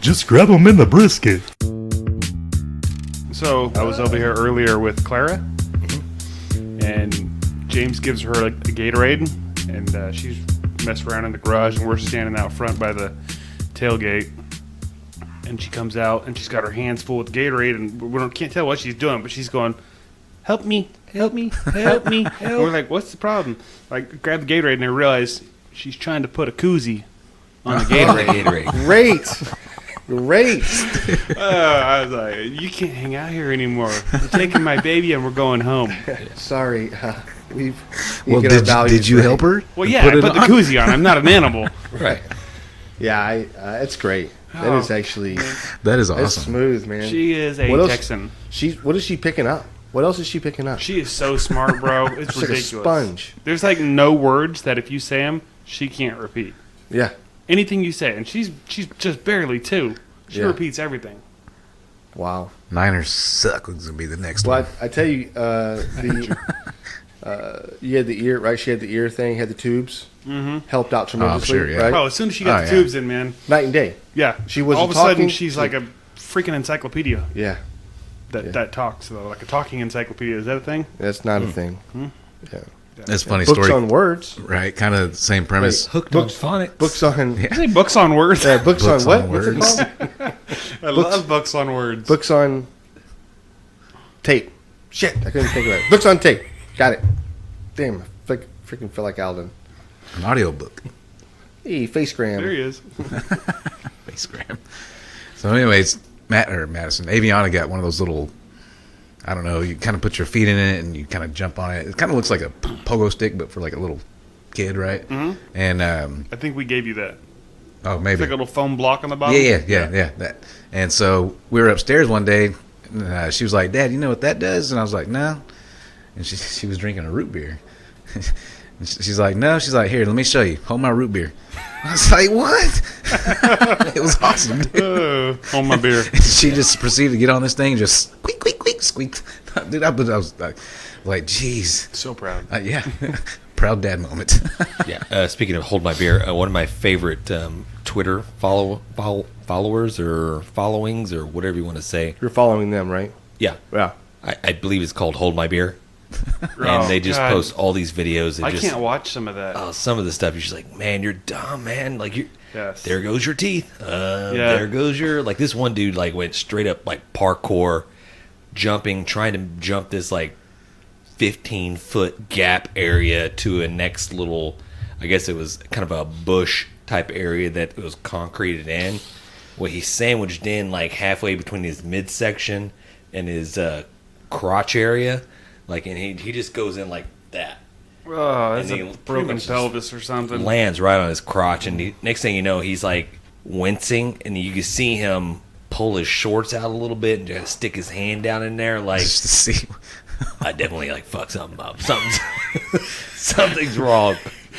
Just grab them in the brisket. So I was over here earlier with Clara, and James gives her a Gatorade, and she's messing around in the garage, and we're standing out front by the tailgate. And she comes out, and she's got her hands full with Gatorade, and we can't tell what she's doing, but she's going, "Help me, help me, help me!" And we're like, "What's the problem?" Like, grab the Gatorade, and I realize she's trying to put a koozie on the Gatorade. Great. I was like, "You can't hang out here anymore. We're taking my baby, and we're going home." Sorry. Did you help her? Well, yeah, I put the koozie on. I'm not an animal. Right. Yeah, it's great. That is actually... That is awesome. That's smooth, man. She is a Texan. What is she picking up? What else is she picking up? She is so smart, bro. It's ridiculous. Like a sponge. There's like no words that if you say them, she can't repeat. Yeah. Anything you say, and she's just barely 2. She repeats everything. Wow. Niners suck. It's gonna be the next one. Well, I tell you, you had the ear, right? She had the ear thing, had the tubes. Mm-hmm. Helped out tremendously, sure, yeah. right? Oh, as soon as she got the tubes in, man. Night and day. Yeah. She wasn't all of a talking, sudden, she's like a freaking encyclopedia. Yeah. That talks, though. Like a talking encyclopedia. Is that a thing? That's not a thing. Mm-hmm. Yeah. That's a funny Books story. on words. Right, kind of the same premise. Hooked on phonics. Books on... I say books on words. Books on what? on What's it words. called? I love books on words. Books on tape. Shit, I couldn't think of it. Books on tape. Got it. Damn, I freaking feel like Alden. An audiobook. Hey, Facegram. There he is. Facegram. So anyways, Madison, Aviana got one of those little, I don't know, you kind of put your feet in it and you kind of jump on it. It kind of looks like a pogo stick, but for like a little kid, right? Mm-hmm. And I think we gave you that. Oh, maybe. It's like a little foam block on the bottom. Yeah, that. And so we were upstairs one day, and she was like, "Dad, you know what that does?" And I was like, "No." And she was drinking a root beer. And she's like, "No." She's like, "Here, let me show you. Hold my root beer." I was like, "What?" It was awesome, dude. Hold my beer. She just proceeded to get on this thing and just squeak. Dude, I was like, "Geez." So proud. Yeah. Proud dad moment. Yeah. Speaking of hold my beer, one of my favorite Twitter followers or followings or whatever you want to say. You're following them, right? Yeah. Yeah. I believe it's called Hold My Beer. And they just post all these videos. I can't watch some of that. Oh, some of the stuff, you're just like, man, you're dumb, man. Like, yes. There goes your teeth. There goes your... Like, this one dude, like, went straight up, like, parkour, jumping, trying to jump this, like, 15-foot gap area to a next little... I guess it was kind of a bush-type area that was concreted in. Well, he sandwiched in, like, halfway between his midsection and his crotch area. Like, and he just goes in like that. Oh, that's and a broken pelvis or something. Lands right on his crotch, and next thing you know, he's like wincing, and you can see him pull his shorts out a little bit and just stick his hand down in there, like Just to see. I definitely like fucked something up. Something's wrong.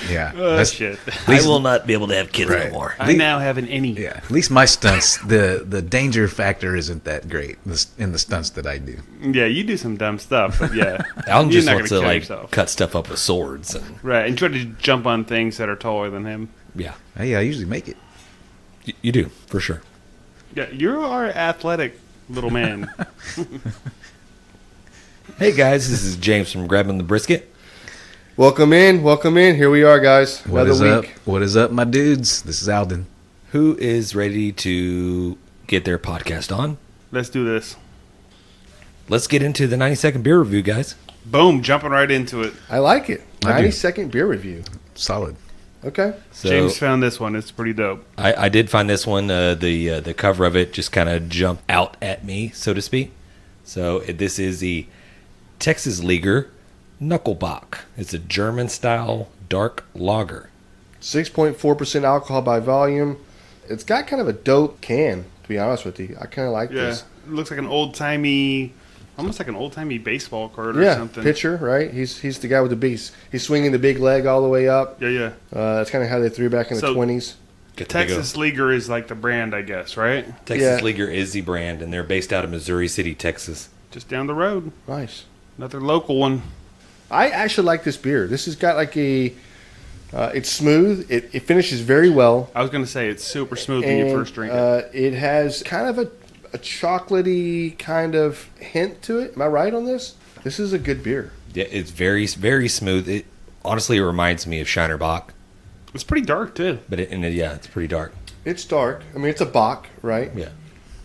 Yeah. That's shit. I will not be able to have kids Right. anymore. I now have an innie. Yeah, at least my stunts, the danger factor isn't that great in the stunts that I do. Yeah, you do some dumb stuff, but yeah. Alan You're just not wants gonna to kill like yourself. cut stuff up with swords and Right, and try to jump on things that are taller than him. yeah, Hey, I usually make it. you do for sure. Yeah, you are an athletic little man. Hey guys, this is James from Grabbing the Brisket. Welcome in. Here we are, guys. What Another is week. up? What is up, my dudes? This is Alden. Who is ready to get their podcast on? Let's do this. Let's get into the 90-second beer review, guys. Boom, jumping right into it. I like it. I do. 90-second beer review. Solid. Okay. So James found this one. It's pretty dope. I did find this one. The cover of it just kind of jumped out at me, so to speak. So this is the Texas Leaguer Knuckle Bock. It's a German-style dark lager. 6.4% alcohol by volume. It's got kind of a dope can, to be honest with you. I kind of like Yeah, this. it looks like an old-timey, almost like an old-timey baseball card or something. Pitcher, right? He's the guy with the beast. He's swinging the big leg all the way up. Yeah. That's kind of how they threw back in the 20s. Texas Leaguer is like the brand, I guess, right? Texas Yeah. Leaguer is the brand, and they're based out of Missouri City, Texas. Just down the road. Nice. Another local one. I actually like this beer. This has got like a It's smooth. It finishes very well. I was going to say it's super smooth when you first drink it. It has kind of a chocolatey kind of hint to it. Am I right on this? This is a good beer. Yeah, it's very, very smooth. It honestly reminds me of Shiner Bock. It's pretty dark too. But it's pretty dark. It's dark. I mean, it's a Bock, right? Yeah.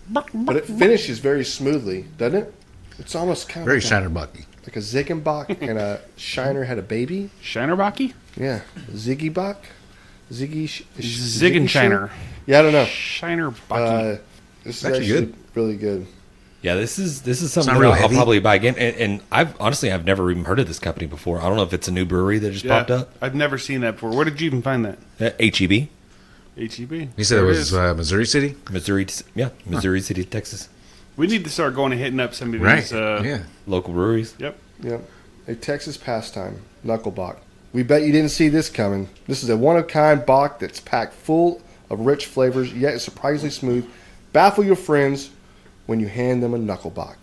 But it finishes very smoothly, doesn't it? It's almost kind of Very like Shiner Bucky. like a Ziegenbock and a Shiner had a baby. Shiner Bocky? Yeah, Ziggy Bock, Ziggenshiner. Yeah, I don't know. Shiner Bocky. This is actually actually good. really good. Yeah, this is something not real I'll heavy. probably buy again. And I've never even heard of this company before. I don't know if it's a new brewery that just popped up. I've never seen that before. Where did you even find that? HEB, HEB. You said There it was is. Missouri City? Missouri City, Texas. We need to start going and hitting up some of Right. these. Yeah. Local breweries. Yep. Yep, a Texas pastime, Knuckle Bock. We bet you didn't see this coming. This is a one-of-kind Bock that's packed full of rich flavors, yet is surprisingly smooth. Baffle your friends when you hand them a Knuckle Bock.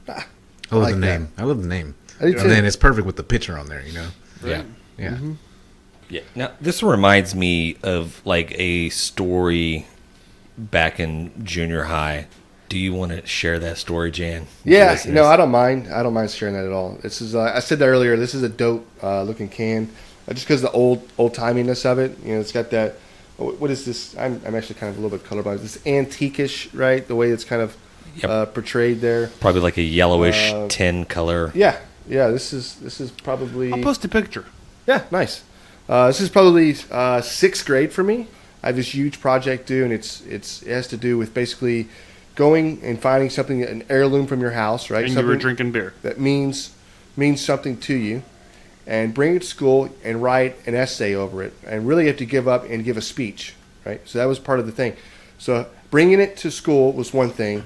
I love like the that. name. I love the name. I do And too. then it's perfect with the picture on there, you know? Yeah. Yeah. Mm-hmm. Yeah. Now, this reminds me of like a story back in junior high. Do you want to share that story, Jan? with the Yeah, listeners? no, I don't mind. I don't mind sharing that at all. This is, I said that earlier. This is a dope looking can, just because of the old timiness of it. You know, it's got that. What is this? I'm actually kind of a little bit colorblind. This antique-ish, right? The way it's kind of Yep. portrayed there. Probably like a yellowish tin color. Yeah, yeah. This is probably. I'll post a picture. Yeah, nice. This is probably sixth grade for me. I have this huge project due, and it has to do with basically going and finding something, an heirloom from your house, right? And something you were drinking beer. that means something to you, and bring it to school and write an essay over it, and really have to give up and give a speech, right? So that was part of the thing. So bringing it to school was one thing,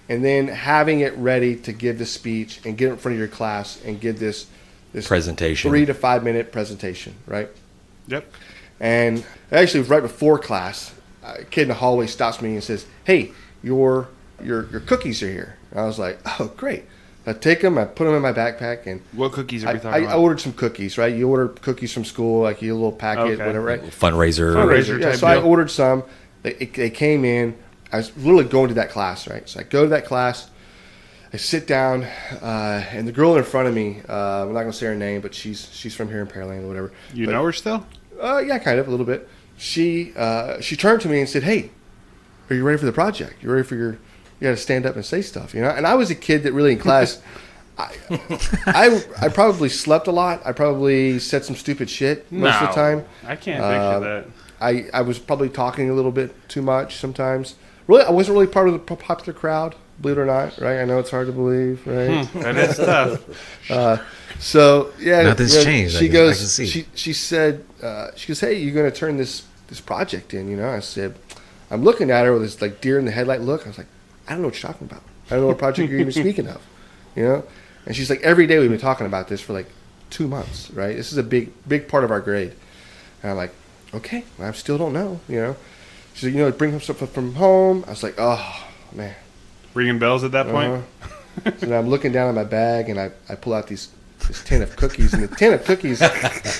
and then having it ready to give the speech and get it in front of your class and give this Presentation. 3 to 5 minute presentation, right? Yep. And actually, it was right before class. A kid in the hallway stops me and says, "Hey, your cookies are here." And I was like, "Oh, great!" I take them, I put them in my backpack, and What cookies are we talking I about? ordered some cookies. Right, you order cookies from school, like you get a little packet, Okay. whatever. Right, Fundraiser. Fundraiser. yeah. type So I deal. ordered some. They came in. I was literally going to that class, right? So I go to that class. I sit down, and the girl in front of me, I'm not going to say her name, but she's from here in Pearland or whatever. You But- know her still? yeah, kind of, a little bit. She turned to me and said, "Hey, are you ready for the project? You ready for you got to stand up and say stuff, you know?" And I was a kid that really in class, I probably slept a lot. I probably said some stupid shit most of the time. I can't picture that. I was probably talking a little bit too much sometimes. Really, I wasn't really part of the popular crowd, believe it or not, right? I know it's hard to believe, right? That is tough. So yeah, Nothing's you know, changed, She I goes. can see. She said. She goes, "Hey, you're going to turn this project in?" You know, I said, I'm looking at her with this like deer in the headlight look. I was like, I don't know what you're talking about. I don't know what project you're even speaking of. You know, and she's like, every day we've been talking about this for like 2 months, right? This is a big part of our grade. And I'm like, okay, I still don't know. You know, she's like, you know, bring stuff from home. I was like, oh man. Ringing bells at that point? So now I'm looking down at my bag and I pull out this tin of cookies, and the tin of cookies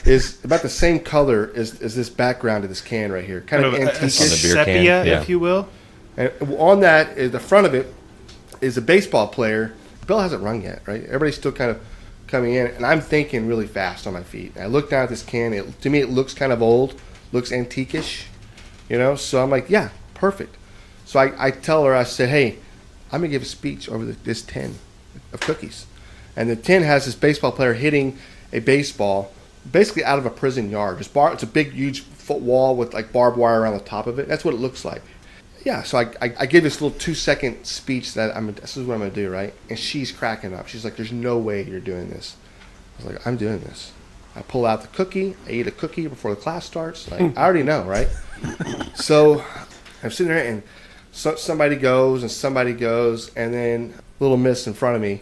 is about the same color as this background of this can right here, kind of a antique. On the beer can, sepia, yeah. if you will. And on that, the front of it is a baseball player. The bell hasn't rung yet, right? Everybody's still kind of coming in, and I'm thinking really fast on my feet. And I look down at this can. To me, it looks kind of old, looks antique-ish, you know? So I'm like, yeah, perfect. So I tell her, I said, hey, I'm going to give a speech over this tin of cookies. And the tin has this baseball player hitting a baseball basically out of a prison yard. It's a big, huge foot wall with like barbed wire around the top of it. That's what it looks like. Yeah, so I gave this little 2-second speech that this is what I'm going to do, right? And she's cracking up. She's like, there's no way you're doing this. I was like, I'm doing this. I pull out the cookie. I eat a cookie before the class starts. Like, I already know, right? So I'm sitting there, and somebody goes, and then little miss in front of me,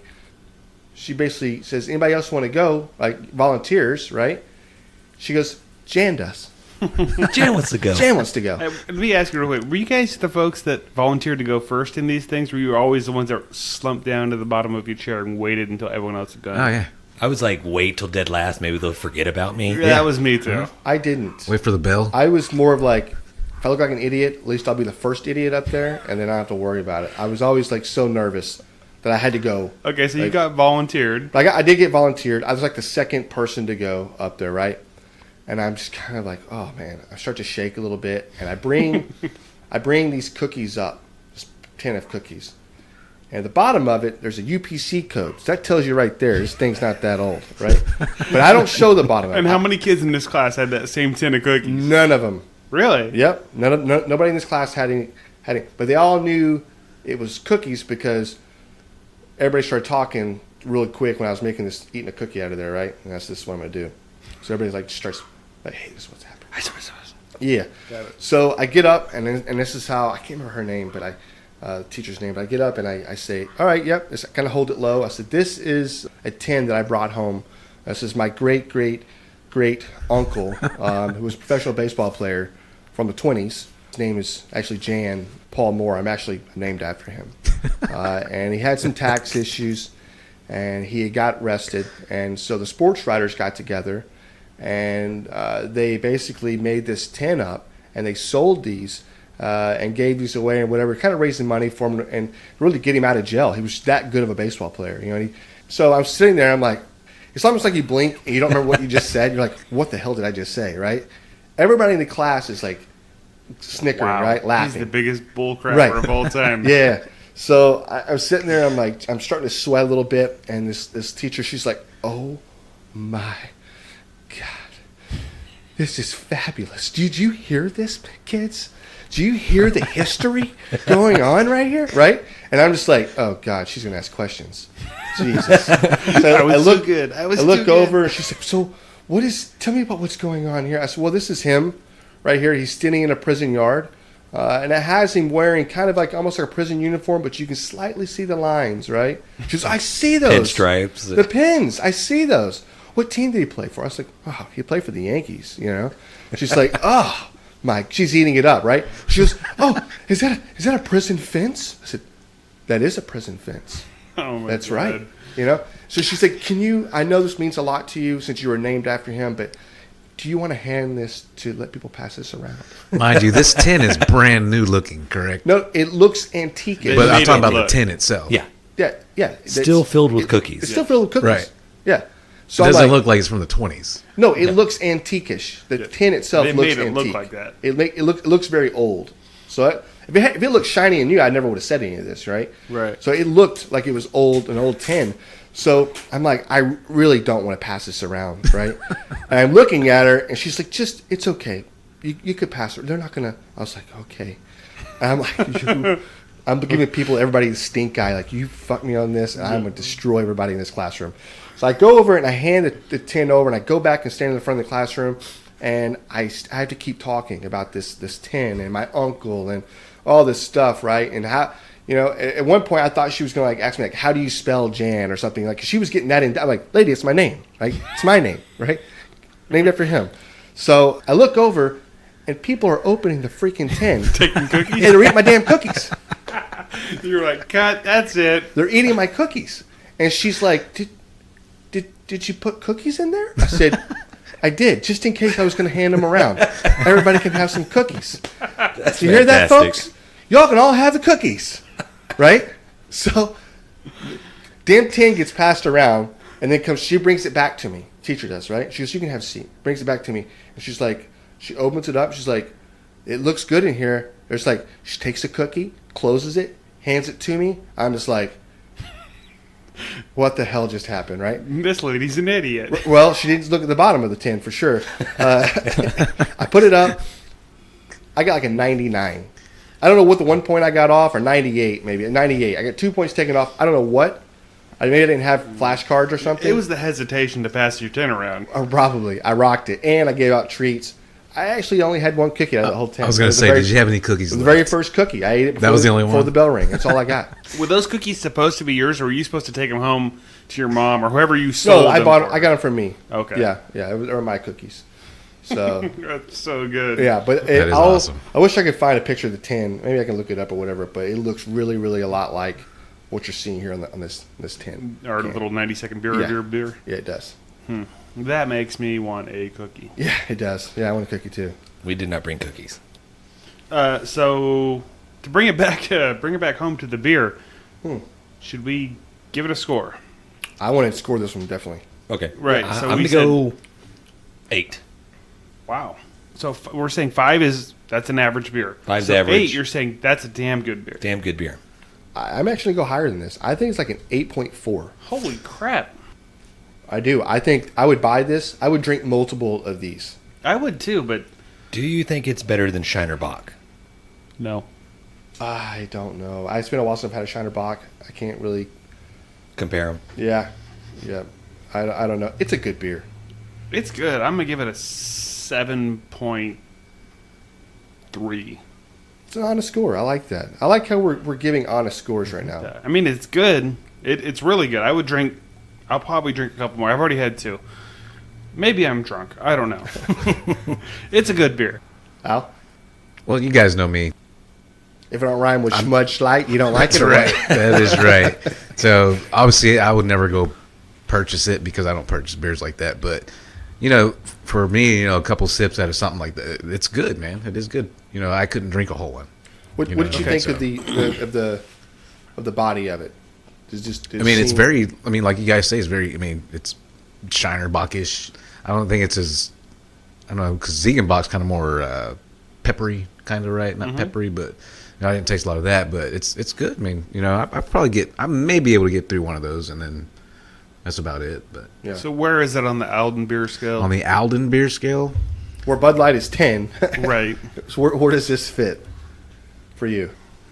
she basically says, anybody else want to go? Like, volunteers, right? She goes, Jan does. Jan wants to go. Jan wants to go. Hey, let me ask you real quick. Were you guys the folks that volunteered to go first in these things? Were you always the ones that slumped down to the bottom of your chair and waited until everyone else had gone? Oh, yeah. I was like, wait till dead last. Maybe they'll forget about me. Yeah, that was me too. I didn't. Wait for the bell. I was more of like, if I look like an idiot, at least I'll be the first idiot up there, and then I don't have to worry about it. I was always like so nervous that I had to go. Okay, so like, you got volunteered. I did get volunteered. I was like the second person to go up there, right? And I'm just kind of like, oh man, I start to shake a little bit, and I bring these cookies up, this tin of cookies, and at the bottom of it there's a UPC code. So that tells you right there, this thing's not that old, right? But I don't show the bottom of it. And how many kids in this class had that same tin of cookies? None of them. Really? Yep. Nobody in this class had any, but they all knew it was cookies because everybody started talking really quick when I was eating a cookie out of there, right? And this is what I'm gonna do. So everybody's like starts like, hey, this is what's happening. Yeah. So I get up and this is how, I can't remember her name, but the teacher's name. But I get up and I say, all right, yep. I kind of hold it low. I said, this is a tin that I brought home. This is my great uncle, who was a professional baseball player from the 20s. His name is actually Jan Paul Moore. I'm actually named after him. And he had some tax issues, and he got arrested. And so the sports writers got together, and they basically made this tin up, and they sold these and gave these away and whatever, kind of raising money for him and really get him out of jail. He was that good of a baseball player, you know. So I'm sitting there, I'm like, it's almost like you blink and you don't remember what you just said. You're like, what the hell did I just say, right? Everybody in the class is like snickering, right? Laughing. He's the biggest bullcrapper Right. of all time. Yeah. So I'm sitting there, I'm starting to sweat a little bit, and this teacher, she's like, oh my God, this is fabulous. Did you hear this, kids? Do you hear the history going on right here? Right? And I'm just like, oh God, she's going to ask questions. Jesus. So I look over, and she's like, so tell me about what's going on here. I said, well, this is him right here. He's standing in a prison yard. And it has him wearing kind of like almost like a prison uniform, but you can slightly see the lines, right? She goes, I see those. Pinstripes. The pins. I see those. What team did he play for? I was like, oh, he played for the Yankees, you know? She's like, oh, she's eating it up, right? She goes, oh, is that a prison fence? I said, that is a prison fence. Oh my That's God. right. You know? So she's like, I know this means a lot to you since you were named after him, but do you want to hand this to let people pass this around? Mind you, this tin is brand new looking, correct? No, it looks antique. But I'm talking about look. the tin itself. Yeah. Yeah. Still filled with cookies. It's still filled with cookies. Right. Yeah. So It I'm doesn't like, look like it's from the 20s. no, it looks antique-ish. The tin itself They looks made it antique. look like that. It looks very old. So if it looked shiny and new, I never would have said any of this, right? Right. So it looked like it was an old tin. So I'm like, I really don't want to pass this around, right? And I'm looking at her, and she's like, it's okay. You could pass her. They're not going to. I was like, okay. And I'm like, I'm giving everybody the stink eye, like, you fuck me on this, and I'm going to destroy everybody in this classroom. So I go over and I hand the tin over, and I go back and stand in the front of the classroom, and I have to keep talking about this tin and my uncle and all this stuff, right? And how, you know, at one point I thought she was going to like ask me like, how do you spell Jan or something, like, 'cause she was getting that in. I'm like, lady, it's my name, right? It's my name, right? Named after him. So I look over, and people are opening the freaking tin, Taking cookies? and they're eating my damn cookies. You're like, cut, that's it. They're eating my cookies. And she's like, did you put cookies in there? I said, I did, just in case I was going to hand them around. Everybody can have some cookies. That's You hear that, fantastic. folks? Y'all can all have the cookies, right? So, damn tin gets passed around, and then she brings it back to me. Teacher does, right? She goes, you can have a seat. Brings it back to me. And she's like, she opens it up. She's like, it looks good in here. There's like, she takes a cookie, closes it, hands it to me. I'm just like, what the hell just happened, right? This lady's an idiot. Well, she needs to look at the bottom of the tin for sure. I put it up. I got like a 99. I don't know what the 1 point I got off, or 98 maybe. 98. I got 2 points taken off. I don't know what. Maybe I didn't have flashcards or something. It was the hesitation to pass your tin around. Oh, probably. I rocked it. And I gave out treats. I actually only had one cookie out of the whole tin. I was going to say, did you have any cookies It was the left? very first cookie. I ate it That was the only before one? the bell rang. That's all I got. Were those cookies supposed to be yours, or were you supposed to take them home to your mom or whoever you sold No, I them bought. for? I got them from me. Okay. Yeah. They were my cookies. So That's so good. yeah, but That is awesome. I wish I could find a picture of the tin. Maybe I can look it up or whatever. But it looks really, really a lot like what you're seeing here on this tin. Or the can. little 90-second beer Yeah. beer. Yeah, it does. That makes me want a cookie. Yeah, it does. Yeah, I want a cookie too. We did not bring cookies. So to bring it back home to the beer, should we give it a score? I want to score this one definitely. Okay. Right. I'm So going we to go 8. Wow. So we're saying 5 that's an average beer. 5's so average. 8, you're saying that's a damn good beer. Damn good beer. I'm actually going to go higher than this. I think it's like an 8.4. Holy crap. I do. I think I would buy this. I would drink multiple of these. I would too, but Do you think it's better than Shiner Bock? no. I don't know. It's been a while since I've had a Shiner Bock. I can't really. Compare them. Yeah. I don't know. It's a good beer. It's good. I'm going to give it a 7.3. It's an honest score. I like that. I like how we're giving honest scores right now. I mean, it's good. It's really good. I'll probably drink a couple more. I've already had 2. Maybe I'm drunk. I don't know. It's a good beer. Al, Well, you guys know me. if it don't rhyme with Schmudge Light, you don't like That's it, or right. what? That is right. So obviously, I would never go purchase it because I don't purchase beers like that. But for me, a couple sips out of something like that, it's good, man. It is good. I couldn't drink a whole one. What did you think of the body of it? It's very. Like you guys say, it's very. It's Shiner Bockish. I don't think it's as. I don't know, because Ziegenbach's kind of more peppery, kind of, right? Not peppery, but I didn't taste a lot of that. But it's good. I may be able to get through one of those, and then that's about it. But Yeah. So where is it on the Alden beer scale? on the Alden beer scale, Where Bud Light is 10. Right. So where does this fit for you?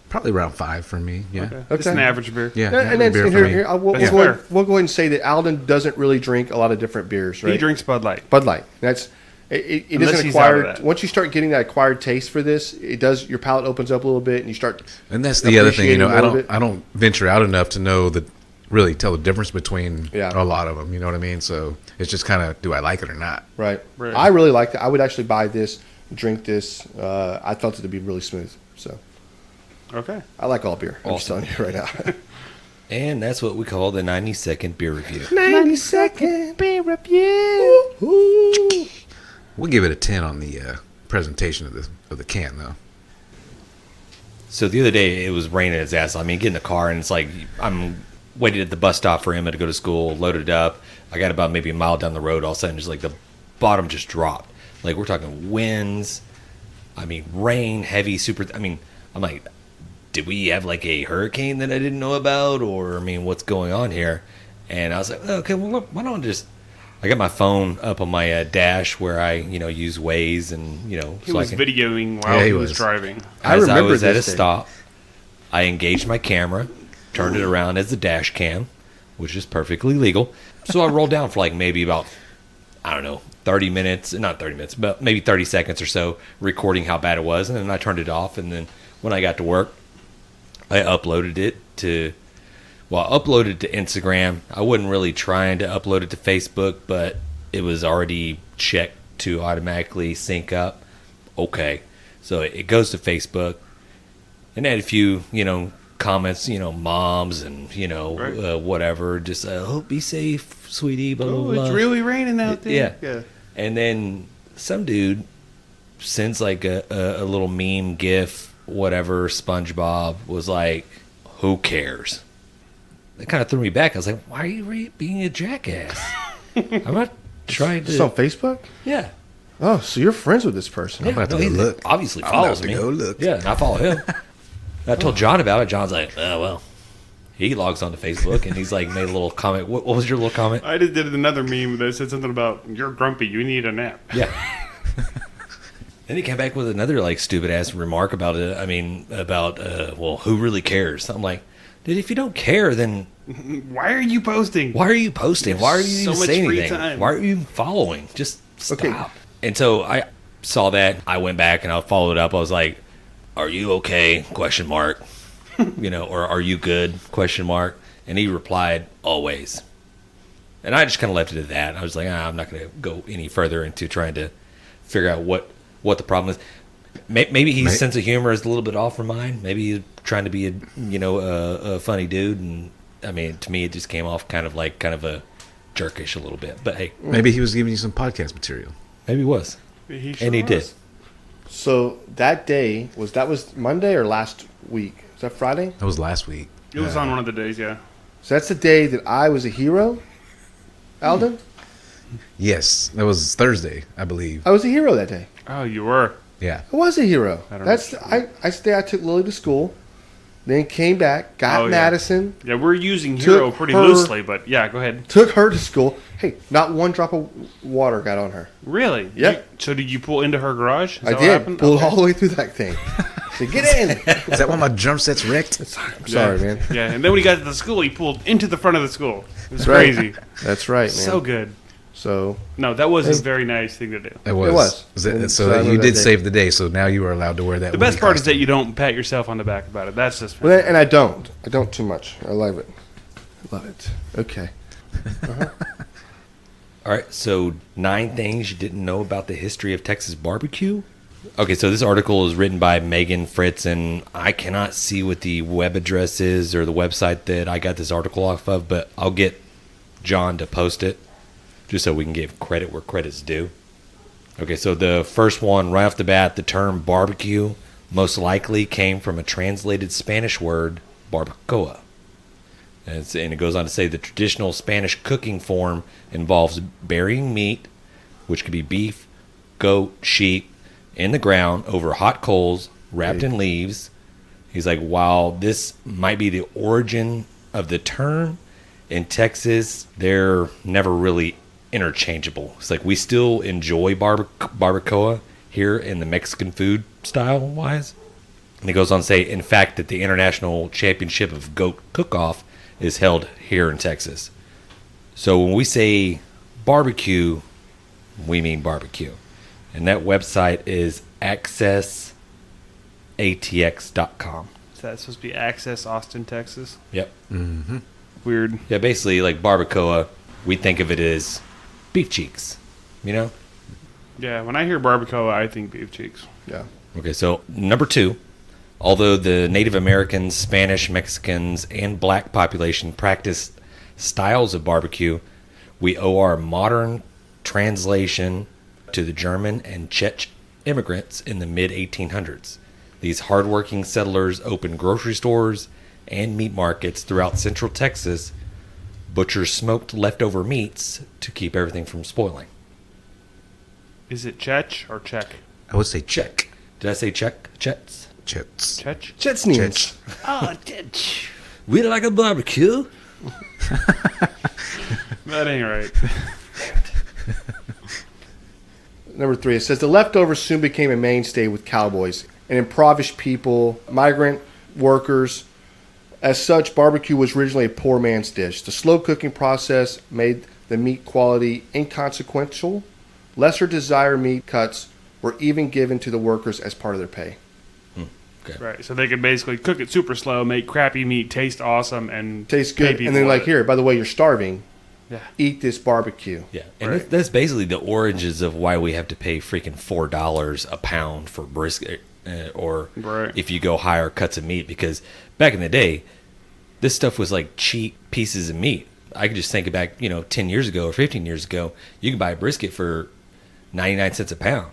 probably around 5 for me. Yeah, Okay. It's an average beer. yeah. And average then beer for me. we'll That's go ahead, fair. we'll go ahead and say that Alden doesn't really drink a lot of different beers, right? He drinks Bud Light. Bud Light. It Unless isn't he's out of acquired. that. Once you start getting that acquired taste for this, it does. Your palate opens up a little bit, and you start. And that's the other thing, appreciating a little bit. I don't venture out enough to know really tell the difference between Yeah. a lot of them. You know what I mean? So it's just kind of, do I like it or not? Right. Right. I really liked it. I would actually buy this, drink this. I felt it to be really smooth. So Okay. I like all beer. I'm just Awesome. telling you right now. And that's what we call the 90-second beer review. 90-second beer review. Ooh. We'll give it a 10 on the presentation of the can, though. So the other day, it was raining its ass. Get in the car, and it's like I'm waiting at the bus stop for Emma to go to school, loaded up. I got about maybe a mile down the road. All of a sudden, just like the bottom just dropped. Like, we're talking winds. Rain, heavy, super. I'm like, did we have like a hurricane that I didn't know about? Or, what's going on here? And I was like, okay, well, why don't I just. I got my phone up on my dash where I, use Waze and, He so was I can. videoing while Yeah, he he was was. driving. I As I remember was at a this day. stop, I engaged my camera, turned it around as a dash cam, which is perfectly legal. So I rolled down for like maybe about, 30 minutes, not 30 minutes, but maybe 30 seconds or so, recording how bad it was. And then I turned it off. And then when I got to work, I uploaded it to Instagram. I wasn't really trying to upload it to Facebook, but it was already checked to automatically sync up. Okay. So it goes to Facebook. And had a few, comments, moms and, Right. whatever. Just, be safe, sweetie, blah, blah, Oh, blah. it's really raining out there. Yeah. And then some dude sends like a little meme gif, whatever, SpongeBob was like, who cares? That kind of threw me back. I was like, why are you being a jackass? I'm not trying It's on to. Facebook? Yeah. Oh, so you're friends with this person. Yeah, about to he go look. obviously I'm follows about to me. go look. Yeah, and I follow him. I told John about it. John's like, oh, well. He logs onto Facebook and he's like, made a little comment. What was your little comment? I just did another meme that said something about, you're grumpy, you need a nap. Yeah. Then he came back with another like stupid ass remark about it. Well, who really cares? I'm like, dude, if you don't care, then Why are you posting? why are you posting? Why are you So even much saying free anything? time. Why are you even following? Just stop. Okay. And so I saw that. I went back and I followed up. I was like, "Are you okay?" Question mark. Or "Are you good?" Question mark. And he replied, "Always." And I just kind of left it at that. I was like, I'm not going to go any further into trying to figure out what the problem is. Maybe his sense of humor is a little bit off from mine. Maybe he's trying to be a funny dude, and I mean, to me, it just came off kind of a jerkish a little bit. But hey, Maybe he was giving you some podcast material. maybe he was, He sure and he did. was. So that day was Monday or last week? Was that Friday? That was last week. It was on one of the days, yeah. So that's the day that I was a hero, Alden? Yes, that was Thursday, I believe. I was a hero that day. Oh, you were. Yeah. I was a hero. I don't That's know. I took Lily to school, then came back, got Oh, yeah. Madison, Yeah, we're using Took hero pretty her- loosely, but yeah, go ahead. took her to school. Hey, not one drop of water got on her. Really? Yep. So did you pull into her garage? Is I that what did. happened? Pulled Okay. all the way through that thing. Said, get in. Is that why my drum set's wrecked? I'm sorry, man. Yeah, and then when he got to the school, he pulled into the front of the school. It was That's right. crazy. That's right, man. So good. So No, that was a Hey. very nice thing to do. It was. It was. So And that- so so I that know you that did day. save the day, so now you are allowed to wear that. The best Woody part is that costume. you don't pat yourself on the back about it. That's just well, and I don't. I don't too much. I love it. Love it. Okay. All right, so 9 things you didn't know about the history of Texas barbecue. Okay, so this article is written by Megan Fritz, and I cannot see what the web address is or the website that I got this article off of, but I'll get John to post it just so we can give credit where credit's due. Okay, so the first one, right off the bat, the term barbecue most likely came from a translated Spanish word, barbacoa. And it goes on to say the traditional Spanish cooking form involves burying meat, which could be beef, goat, sheep, in the ground over hot coals wrapped in leaves. He's like, while this might be the origin of the term, in Texas, they're never really interchangeable. It's like we still enjoy barbacoa here in the Mexican food style wise. And he goes on to say, in fact, that the International Championship of Goat Cook-Off is held here in Texas. So when we say barbecue, we mean barbecue. And that website is accessatx.com. Is that supposed to be Access Austin, Texas? Yep. Weird. Yeah, basically, like barbacoa, we think of it as beef cheeks, you know? Yeah, when I hear barbacoa, I think beef cheeks. Yeah. Okay, so number 2, although the Native Americans, Spanish, Mexicans, and black population practiced styles of barbecue, we owe our modern translation to the German and Czech immigrants in the mid-1800s. These hardworking settlers opened grocery stores and meat markets throughout central Texas. Butchers smoked leftover meats to keep everything from spoiling. Is it Czech or Czech? I would say check. Did I say Czech? Czechs? Chets. Czech? Chetsnians. Oh, Czech. We like a barbecue. That ain't right. Number 3, it says the leftovers soon became a mainstay with cowboys and impoverished people, migrant workers. As such, barbecue was originally a poor man's dish. The slow cooking process made the meat quality inconsequential. Lesser desired meat cuts were even given to the workers as part of their pay. Right, so they could basically cook it super slow, make crappy meat taste awesome, and Tastes pay good. people And then, like, for it. here, by the way, you're starving. Yeah. Eat this barbecue. Yeah, and Right. that's basically the origins of why we have to pay freaking $4 a pound for brisket, or Right. if you go higher cuts of meat. Because back in the day, this stuff was like cheap pieces of meat. I could just think back, 10 years ago or 15 years ago, you could buy a brisket for 99 cents a pound.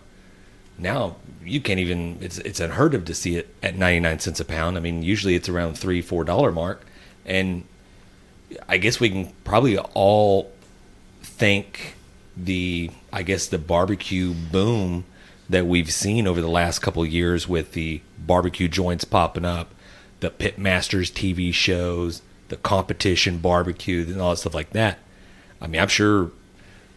Now you can't even. It's unheard of to see it at 99 cents a pound. I mean, usually it's around $3-4 mark, and I guess we can probably all thank the barbecue boom that we've seen over the last couple of years with the barbecue joints popping up, the Pitmasters TV shows, the competition barbecue, and all that stuff like that. I mean, I'm sure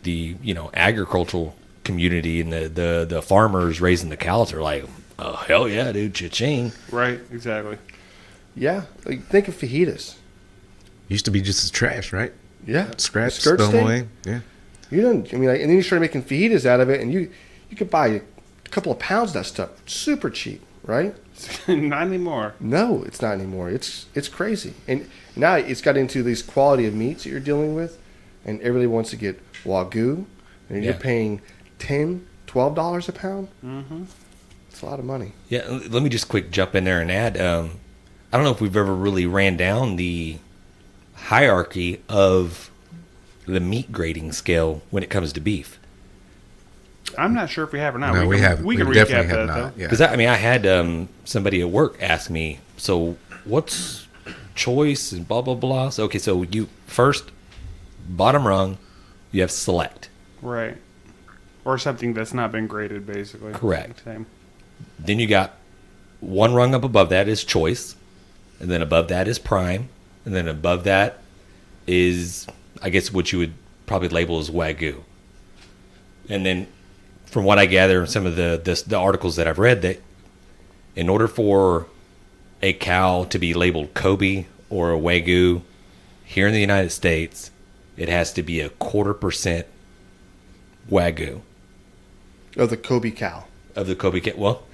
the agricultural community and the farmers raising the cows are like, oh hell yeah, dude, cha-ching. Right, exactly. Yeah. Like, think of fajitas. Used to be just as trash, right? Yeah. Scratch, Skirt throw 'em steak. away. Yeah. You don't. I mean, like, and then you start making fajitas out of it, and you could buy a couple of pounds of that stuff, super cheap, right? Not anymore. No, it's not anymore. It's crazy, and now it's got into this quality of meats that you're dealing with, and everybody wants to get Wagyu, and you're Yeah. paying $10-12 a pound. Mm-hmm. It's a lot of money. Yeah, let me just quick jump in there and add, I don't know if we've ever really ran down the hierarchy of the meat grading scale when it comes to beef. I'm not sure if we have or not. No, we haven't. We can definitely recap have that, not. though. Yeah. Because I had somebody at work ask me, so what's choice and blah, blah, blah. So, okay, so you first, bottom rung, you have select. Right. Or something that's not been graded, basically. Correct. Same. Then you got one rung up above that is choice. And then above that is prime. And then above that is, I guess, what you would probably label as Wagyu. And then from what I gather in some of the articles that I've read, that in order for a cow to be labeled Kobe or a Wagyu here in the United States, it has to be 0.25% Wagyu. Of the Kobe cow. Of the Kobe cow. Well,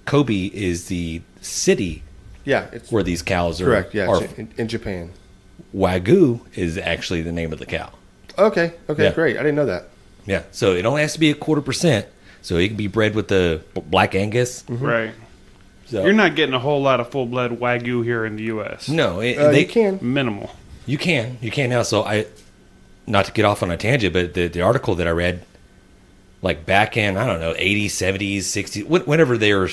Kobe is the city It's where these cows are. correct. Yeah, are. it's in Japan. Wagyu is actually the name of the cow. Okay, Yeah. great. I didn't know that. Yeah, so it only has to be 0.25%, so it can be bred with the Black Angus. Right. So, You're not getting a whole lot of full-blood Wagyu here in the U.S. No, You can. Minimal. You can now. So not to get off on a tangent, but the article that I read, like back in, I don't know, 80s, 70s, 60s, whenever they were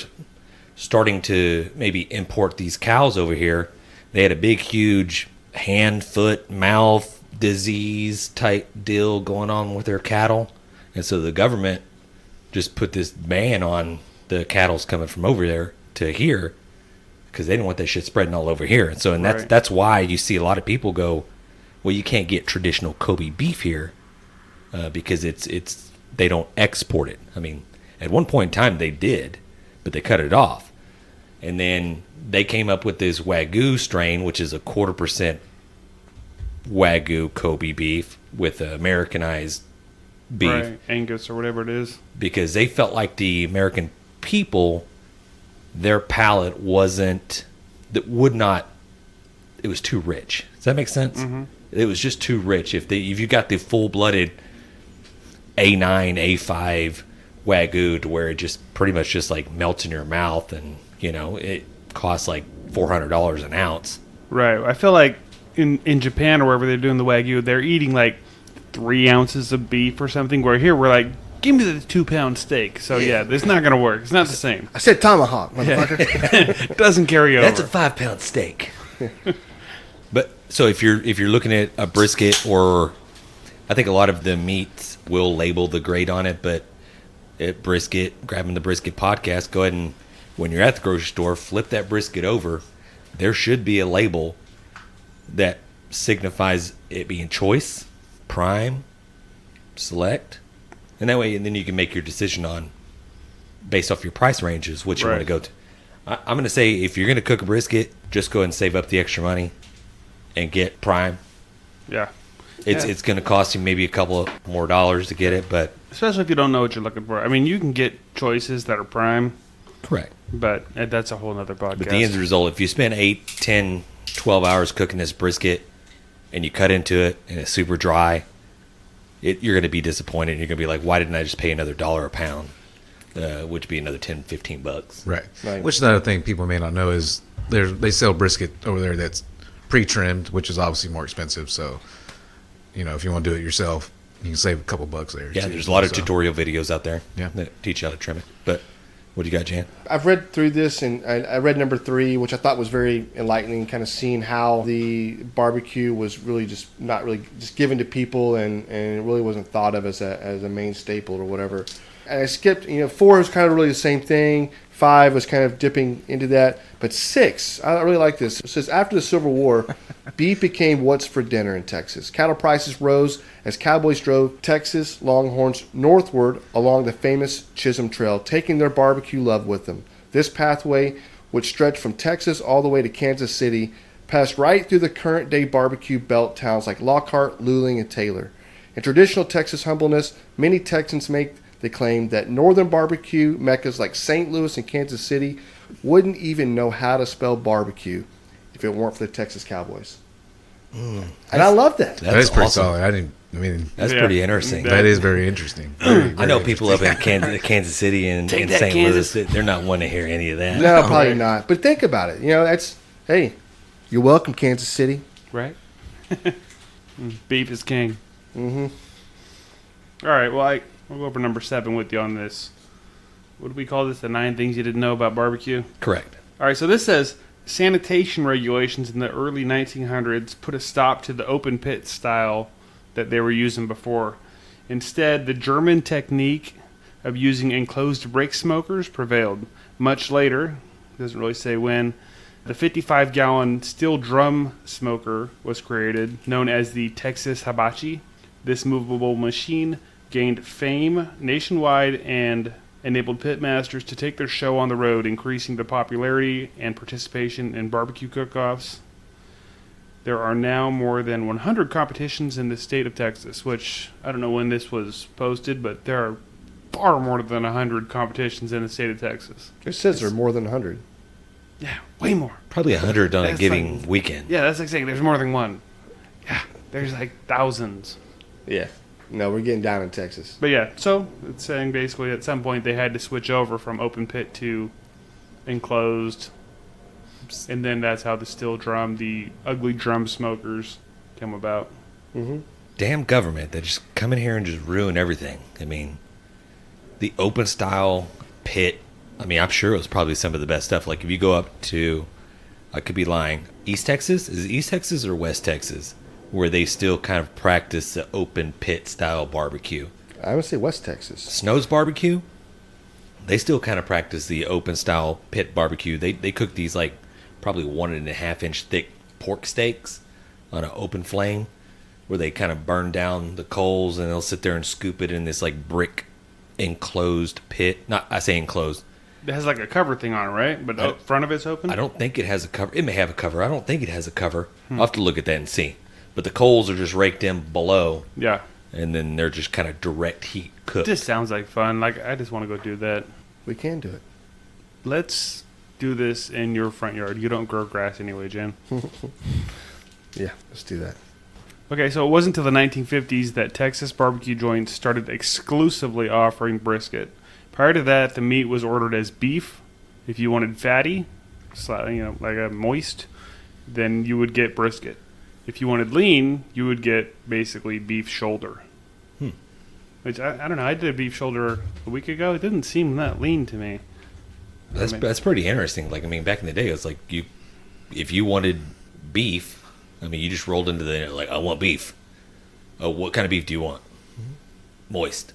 starting to maybe import these cows over here, they had a big, huge hand, foot, mouth disease type deal going on with their cattle. And so the government just put this ban on the cattle's coming from over there to here because they didn't want that shit spreading all over here. And so, that's why you see a lot of people go, well, you can't get traditional Kobe beef here because it's they don't export it. I mean, at one point in time they did, but they cut it off. And then they came up with this Wagyu strain, which is 0.25% Wagyu Kobe beef with Americanized beef. Right. Angus or whatever it is. Because they felt like the American people, their palate it was too rich. Does that make sense? Mm-hmm. It was just too rich. If you got the full-blooded A9, A5 Wagyu to where it just pretty much just like melts in your mouth and, it costs like $400 an ounce. Right. I feel like in Japan or wherever they're doing the Wagyu, they're eating like 3 ounces of beef or something, where here we're like, give me the 2-pound steak. So yeah, it's not going to work. It's not the same. I said tomahawk, motherfucker. It doesn't carry over. That's a 5-pound steak. But so if you're looking at a brisket, or I think a lot of the meats will label the grade on it, but at Brisket, grabbing the Brisket podcast, go ahead and when you're at the grocery store, flip that brisket over. There should be a label that signifies it being choice, prime, select, and that way, and then you can make your decision on based off your price ranges what you want to go to. I'm going to say if you're going to cook a brisket, just go ahead and save up the extra money and get prime. Yeah. It's going to cost you maybe a couple of more dollars to get it, but especially if you don't know what you're looking for. I mean, you can get choices that are prime. Correct. But that's a whole other podcast. But the end result, if you spend 8, 10, 12 hours cooking this brisket and you cut into it and it's super dry, you're going to be disappointed. You're going to be like, why didn't I just pay another $1 a pound, which would be another $10, $15. Right. Which another thing people may not know is they sell brisket over there that's pre-trimmed, which is obviously more expensive. So, if you want to do it yourself, you can save a couple bucks there. Yeah, too. there's a lot of tutorial videos out there Yeah. that teach you how to trim it. But what do you got, Jan? I've read through this, and I read number 3, which I thought was very enlightening, kind of seeing how the barbecue was really just not really just given to people, and it really wasn't thought of as a main staple or whatever. And I skipped, 4 was kind of really the same thing. 5 was kind of dipping into that. But 6, I really like this. It says, after the Civil War, beef became what's for dinner in Texas. Cattle prices rose as cowboys drove Texas Longhorns northward along the famous Chisholm Trail, taking their barbecue love with them. This pathway, which stretched from Texas all the way to Kansas City, passed right through the current-day barbecue belt towns like Lockhart, Luling, and Taylor. In traditional Texas humbleness, many Texans make the claim that northern barbecue meccas like St. Louis and Kansas City wouldn't even know how to spell barbecue if it weren't for the Texas Cowboys. And I love that. That is pretty awesome. solid. That's pretty interesting. That is very interesting. Very, I know very people up in Kansas City and St. Louis, they're not wanting to hear any of that. No, probably not. But think about it. It's Hey, you're welcome, Kansas City. Right? Beef is king. Mm-hmm. All right, well, I'll go over number 7 with you on this. What do we call this? The 9 things you didn't know about barbecue? Correct. All right, so this says sanitation regulations in the early 1900s put a stop to the open pit style that they were using before. Instead, the German technique of using enclosed brick smokers prevailed. Much later, doesn't really say when, the 55-gallon steel drum smoker was created, known as the Texas Hibachi. This movable machine gained fame nationwide and enabled pitmasters to take their show on the road, increasing the popularity and participation in barbecue cook-offs. There are now more than 100 competitions in the state of Texas, which I don't know when this was posted, but there are far more than 100 competitions in the state of Texas. It says there are more than 100. Yeah, way more. Probably 100 on a That's giving like- weekend. Yeah, that's like saying there's more than one. Yeah, there's like thousands. Yeah. No, we're getting down in Texas. But yeah, so it's saying basically at some point they had to switch over from open pit to enclosed. And then that's how the steel drum, the ugly drum smokers came about. Mm-hmm. Damn government that just come in here and just ruin everything. I mean, the open style pit, I mean, I'm sure it was probably some of the best stuff. Like if you go up to, I could be lying, East Texas? Is it East Texas or West Texas? Where they still kind of practice the open pit style barbecue. I would say West Texas. Snow's barbecue, they still kind of practice the open style pit barbecue. They cook these like probably 1.5 inch thick pork steaks on an open flame where they kind of burn down the coals and they'll sit there and scoop it in this like brick enclosed pit. Not, I say enclosed. It has like a cover thing on it, right? But the front of it's open? I don't think it has a cover. It may have a cover. I don't think it has a cover. I'll have to look at that and see. But the coals are just raked in below. Yeah. And then they're just kind of direct heat cooked. This sounds like fun. Like, I just want to go do that. We can do it. Let's do this in your front yard. You don't grow grass anyway, Jen. Yeah, let's do that. Okay, so it wasn't until the 1950s that Texas barbecue joints started exclusively offering brisket. Prior to that, the meat was ordered as beef. If you wanted fatty, like a moist, then you would get brisket. If you wanted lean, you would get basically beef shoulder. Which, I don't know, I did a beef shoulder a week ago. It didn't seem that lean to me. That's pretty interesting. Like, I mean, back in the day, it was like if you wanted beef, I mean, you just rolled into I want beef. Oh, what kind of beef do you want? Moist.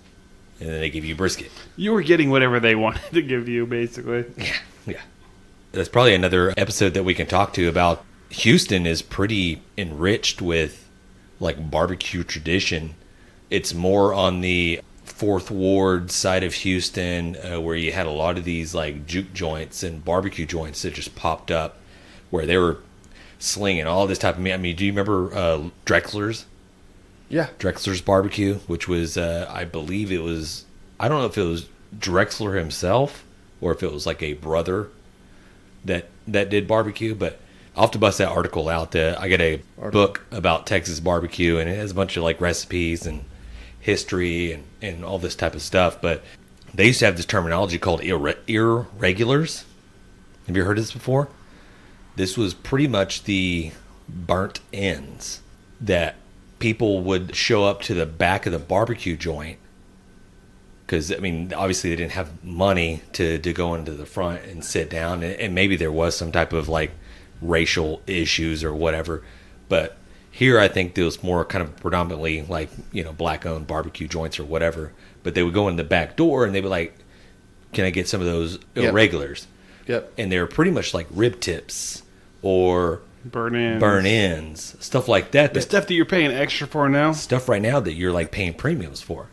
And then they give you brisket. You were getting whatever they wanted to give you, basically. Yeah. That's probably another episode that we can talk to about. Houston is pretty enriched with like barbecue tradition. It's more on the Fourth Ward side of Houston, where you had a lot of these like juke joints and barbecue joints that just popped up, where they were slinging all this type of meat. I mean, do you remember Drexler's? Yeah. Drexler's barbecue, which was, I believe it was, I don't know if it was Drexler himself or if it was like a brother that did barbecue, but I'll have to bust that article out. I got a book about Texas barbecue, and it has a bunch of like recipes and history and all this type of stuff. But they used to have this terminology called irregulars. Have you heard of this before? This was pretty much the burnt ends that people would show up to the back of the barbecue joint. Because, I mean, obviously they didn't have money to go into the front and sit down. And maybe there was some type of like racial issues or whatever. But here I think there was more kind of predominantly like, black owned barbecue joints or whatever. But they would go in the back door and they'd be like, can I get some of those irregulars? Yep. And they're pretty much like rib tips or burn ends, stuff like that. The stuff that you're paying extra for now. Stuff right now that you're like paying premiums for.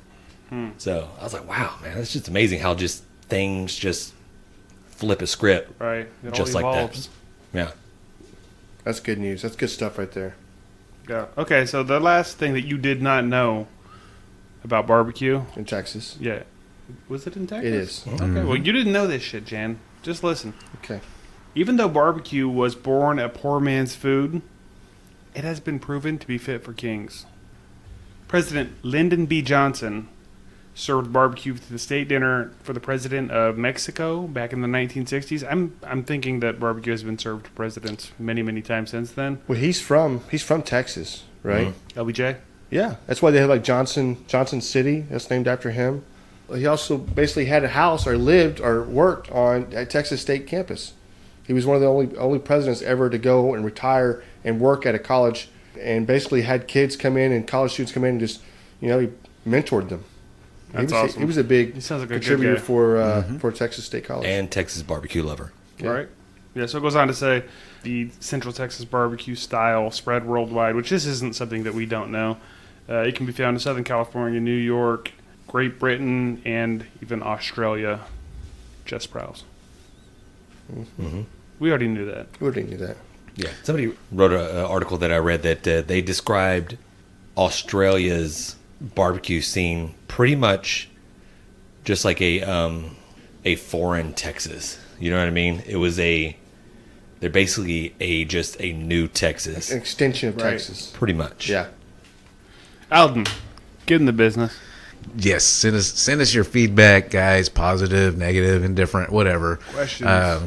So I was like, wow, man, that's just amazing how just things just flip a script. Right. It just all like evolves. that. Yeah. That's good news. That's good stuff right there. Yeah. Okay, so the last thing that you did not know about barbecue. In Texas. Yeah. Was it in Texas? It is. Okay, well, you didn't know this shit, Jan. Just listen. Okay. Even though barbecue was born a poor man's food, it has been proven to be fit for kings. President Lyndon B. Johnson served barbecue to the state dinner for the president of Mexico back in the 1960s. I'm thinking that barbecue has been served to presidents many, many times since then. Well, he's from Texas, right? LBJ? Yeah, that's why they have like Johnson City. That's named after him. He also basically had a house or lived or worked at Texas State campus. He was one of the only presidents ever to go and retire and work at a college, and basically had kids come in and college students come in and just, he mentored them. That's awesome. He was a big He sounds like a contributor good guy. for Texas State College. And Texas BBQ lover. Yeah. Right. Yeah, so it goes on to say the Central Texas barbecue style spread worldwide, which this isn't something that we don't know. It can be found in Southern California, New York, Great Britain, and even Australia. Just Prowse. Mm-hmm. We already knew that. We already knew that. Yeah. Somebody wrote an article that I read that they described Australia's barbecue scene pretty much just like a foreign Texas. You know what I mean? It was they're basically just a new Texas. An extension of Right. Texas. Pretty much. Yeah. Alden, get in the business. Yes, send us your feedback, guys. Positive, negative, indifferent, whatever.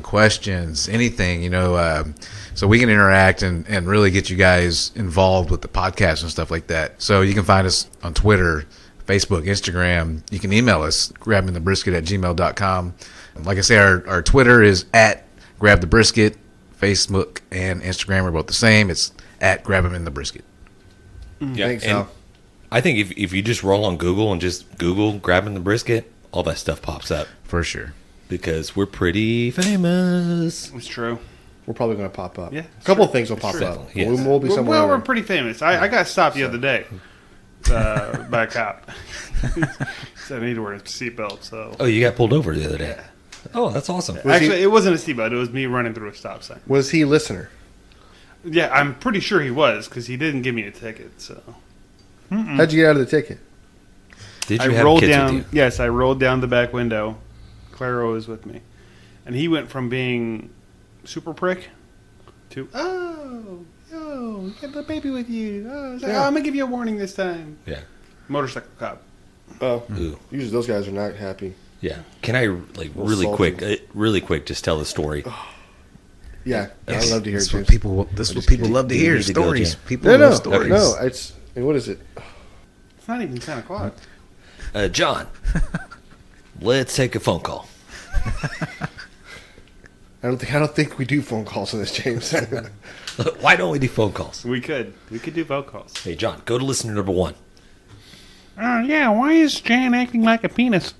Questions, anything, so we can interact and really get you guys involved with the podcast and stuff like that. So you can find us on Twitter, Facebook, Instagram. You can email us, grabinthebrisket@gmail.com. Like I say, our Twitter is @grabthebrisket. Facebook and Instagram are both the same. It's @grabinthebrisket. Yeah. Thanks, and Al. I think if you just roll on Google and just Google grabbing the brisket, all that stuff pops up For sure. because we're pretty famous. It's true. We're probably going to pop up. Yeah, A couple sure. of things will pop Sure. up. Yes. We'll be somewhere. Well, we're pretty famous. I got stopped the other day by a cop. Said I need to wear a seatbelt. So Oh, you got pulled over the other day. Oh, that's awesome. actually, it wasn't a seatbelt. It was me running through a stop sign. Was he a listener? Yeah, I'm pretty sure he was because he didn't give me a ticket. So How'd you get out of the ticket? Did I you have rolled kids down. with you? Yes, I rolled down the back window. Claro was with me, and he went from being super prick to get the baby with you. Oh, it's like, Yeah. I'm gonna give you a warning this time. Yeah. Motorcycle cop. Oh, Ooh. usually those guys are not happy. Yeah. Can I really quick just tell the story? Yeah, I'd love to hear it, This is what James. people love to You hear. need to go, Stories. Jim. People No, love stories. no. It's what is it? It's not even 10 o'clock. John, let's take a phone call. I don't think we do phone calls on this, James. Why don't we do phone calls? We could do phone calls. Hey, John, go to listener number 1. Yeah, why is Jan acting like a penis?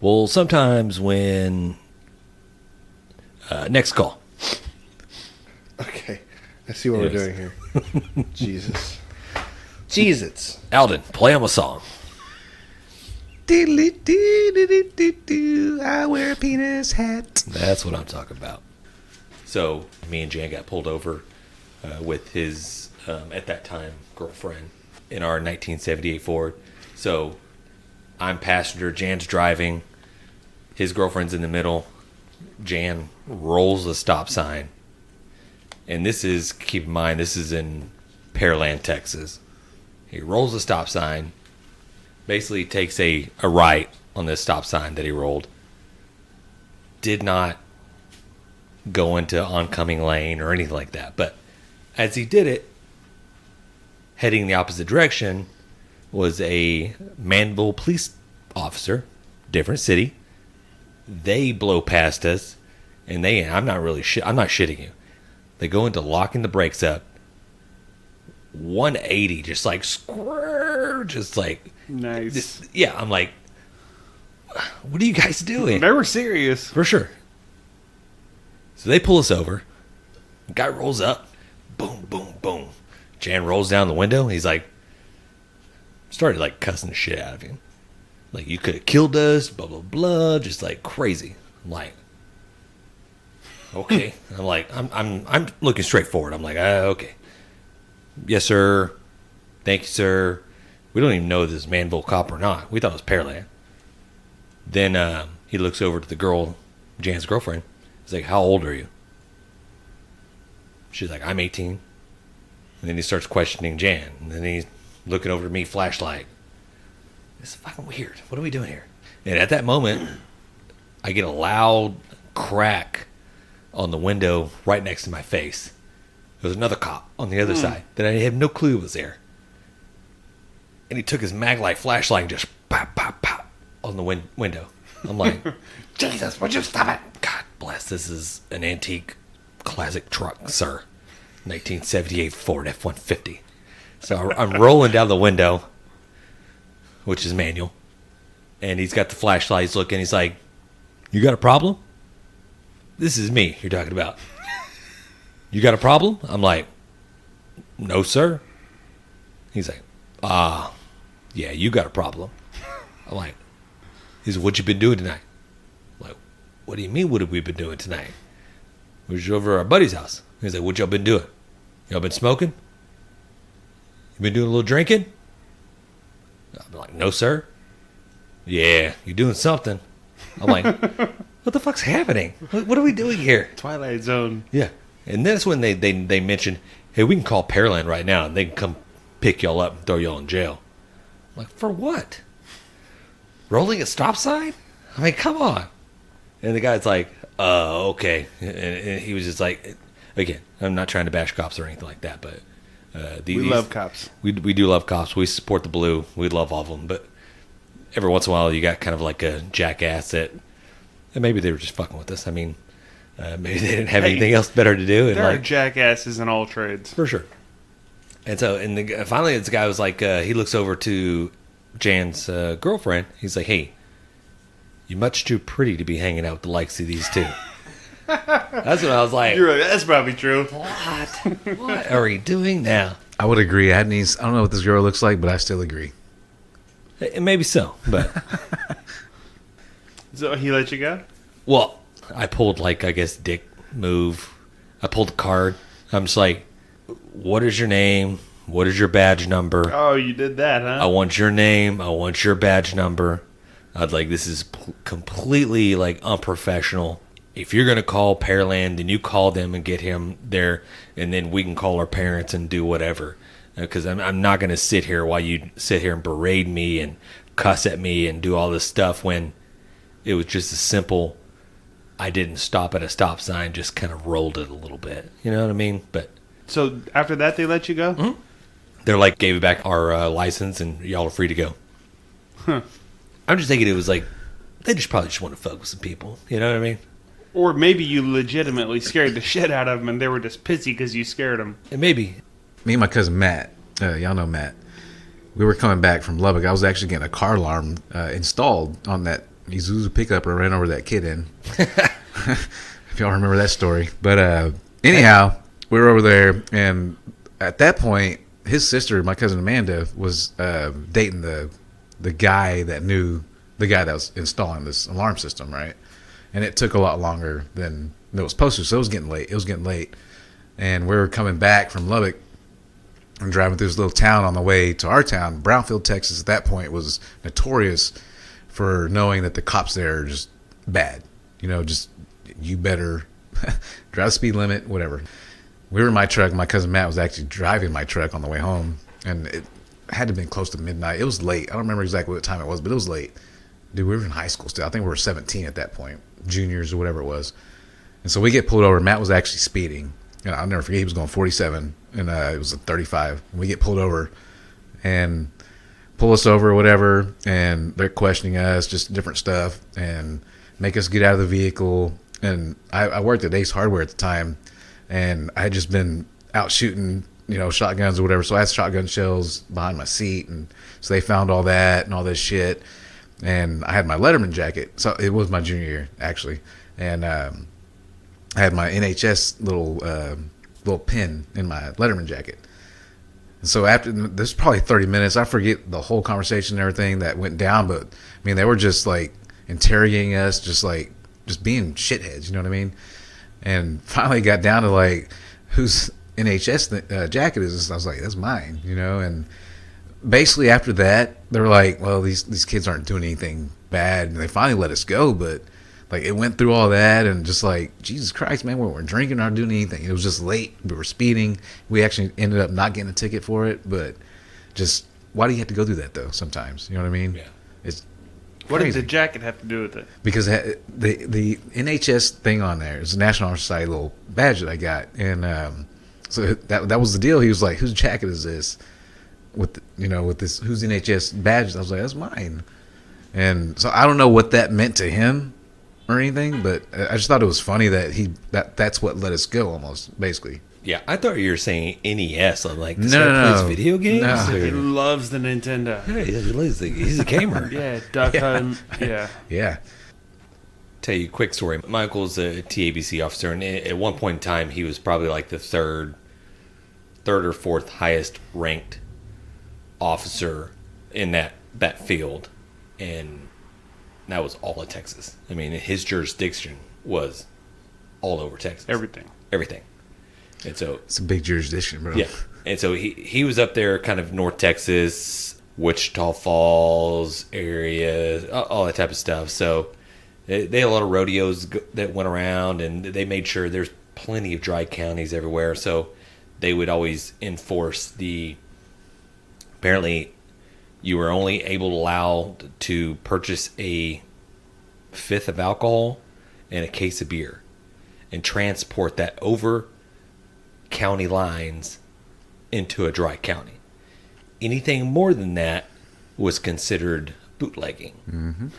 Well, sometimes when... next call. Okay, I see what we're Yes. doing here. Jesus. Alden, play him a song. Diddly-doo-doo-doo-doo-doo, I wear a penis hat. That's what I'm talking about. So, me and Jan got pulled over with his, at that time, girlfriend in our 1978 Ford. So, I'm passenger, Jan's driving, his girlfriend's in the middle. Jan rolls the stop sign. And this is, keep in mind, this is in Pearland, Texas. He rolls the stop sign, basically takes a right on this stop sign that he rolled. Did not go into oncoming lane or anything like that. But as he did it, heading the opposite direction was a Manville police officer, different city. They blow past us, and I'm not shitting you. They go into locking the brakes up. 180, just like squirr, just like Nice. yeah. I'm like, what are you guys doing? They were serious. For sure. So they pull us over. Guy rolls up. Boom, boom, boom. Jan rolls down the window. He's like, started like cussing the shit out of him. Like, you could have killed us, blah, blah, blah. Just like crazy. I'm like, okay. I'm like, I'm looking straight forward. I'm like, okay. Yes, sir. Thank you, sir. We don't even know if this is Manville cop or not. We thought it was Pearland. Then he looks over to the girl, Jan's girlfriend. He's like, how old are you? She's like, I'm 18. And then he starts questioning Jan. And then he's looking over to me, flashlight. This is fucking weird. What are we doing here? And at that moment, I get a loud crack on the window right next to my face. There was another cop on the other side that I had no clue was there. And he took his Maglite flashlight and just pop, pop, pop on the window. I'm like, Jesus, would you stop it? God bless. This is an antique classic truck, sir. 1978 Ford F-150. So I'm rolling down the window, which is manual. And he's got the flashlight. He's looking. He's like, you got a problem? This is me you're talking about. You got a problem? I'm like, no, sir. He's like, yeah, you got a problem. I'm like, he said, what you been doing tonight? I'm like, what do you mean, what have we been doing tonight? We was over at our buddy's house. He's like, what y'all been doing? Y'all been smoking? You been doing a little drinking? I'm like, no, sir. Yeah, you're doing something. I'm like, what the fuck's happening? What are we doing here? Twilight Zone. Yeah. And that's when they mentioned, hey, we can call Pearland right now and they can come pick y'all up and throw y'all in jail. I'm like, for what? Rolling a stop sign? I mean, come on. And the guy's like, okay. And he was just like, again, I'm not trying to bash cops or anything like that, but we love cops. We do love cops. We support the blue. We love all of them. But every once in a while, you got kind of like a jackass that, and maybe they were just fucking with us. I mean, maybe they didn't have anything else better to do. And there are jackasses in all trades. For sure. And so, finally, this guy was like, he looks over to Jan's girlfriend. He's like, hey, you're much too pretty to be hanging out with the likes of these two. That's what I was like. You're right. That's probably true. What are we doing now? I would agree. I don't know what this girl looks like, but I still agree. Maybe so, but... So he let you go? Well, I pulled, like, I guess, dick move. I pulled a card. I'm just like, what is your name? What is your badge number? Oh, you did that, huh? I want your name. I want your badge number. I'd like, this is completely, like, unprofessional. If you're going to call Pearland, then you call them and get him there, and then we can call our parents and do whatever. Because I'm not going to sit here while you sit here and berate me and cuss at me and do all this stuff when it was just a simple, I didn't stop at a stop sign, just kind of rolled it a little bit. You know what I mean? But so after that, they let you go? Mm-hmm. They're like, gave me back our license and y'all are free to go. Huh. I'm just thinking it was like, they probably just want to fuck with some people. You know what I mean? Or maybe you legitimately scared the shit out of them and they were just pissy because you scared them. And maybe. Me and my cousin Matt, y'all know Matt, we were coming back from Lubbock. I was actually getting a car alarm installed on that Isuzu pickup I ran over that kid in. If y'all remember that story. But anyhow, we were over there, and at that point, his sister, my cousin Amanda, was dating the guy that was installing this alarm system, right? And it took a lot longer than it was supposed to, so it was getting late. And we were coming back from Lubbock and driving through this little town on the way to our town. Brownfield, Texas, at that point was notorious for knowing that the cops there are just bad. You know, just you better drive the speed limit, whatever. We were in my truck. My cousin Matt was actually driving my truck on the way home, and it had to have been close to midnight. It was late. I don't remember exactly what time it was, but it was late. Dude, we were in high school still. I think we were 17 at that point, juniors or whatever it was. And so we get pulled over. Matt was actually speeding. And I'll never forget, he was going 47, and it was a 35. And we get pulled over and pull us over or whatever, and they're questioning us, just different stuff, and make us get out of the vehicle. And I worked at Ace Hardware at the time, and I had just been out shooting, shotguns or whatever. So I had shotgun shells behind my seat, and so they found all that and all this shit. And I had my Letterman jacket. So it was my junior year, actually. And I had my NHS little pin in my Letterman jacket. And so after this was probably 30 minutes. I forget the whole conversation and everything that went down. But, I mean, they were just, like, interrogating us, just being shitheads, you know what I mean? And finally got down to, like, whose NHS jacket is this? I was like, that's mine, and basically after that, they were like, well, these kids aren't doing anything bad, and they finally let us go. But like, it went through all that, and just like, Jesus Christ, man, we weren't drinking, not doing anything. It was just late. We were speeding. We actually ended up not getting a ticket for it, but just why do you have to go through that though? Sometimes, you know what I mean? Yeah. It's What did crazy. the jacket have to do with it? Because the NHS thing on there is a National Honor Society little badge that I got, and so that was the deal. He was like, "Whose jacket is this?" With this who's NHS badge? I was like, "That's mine." And so I don't know what that meant to him or anything, but I just thought it was funny that that's what let us go almost basically. Yeah, I thought you were saying NES. I'm like, this No, guy no, plays no. video games? No. He Or- loves the Nintendo. Yeah, he's a gamer. Yeah, Duck Hunt. Yeah. Yeah. Tell you a quick story. Michael's a TABC officer, and at one point in time, he was probably like the third or fourth highest ranked officer in that field, and that was all of Texas. I mean, his jurisdiction was all over Texas. Everything. And so It's a big jurisdiction, bro. yeah, and so he was up there, kind of North Texas, Wichita Falls area, all that type of stuff. So they had a lot of rodeos that went around, and they made sure there's plenty of dry counties everywhere. So they would always enforce apparently you were only allowed to purchase a fifth of alcohol and a case of beer and transport that over county lines into a dry county. Anything more than that was considered bootlegging.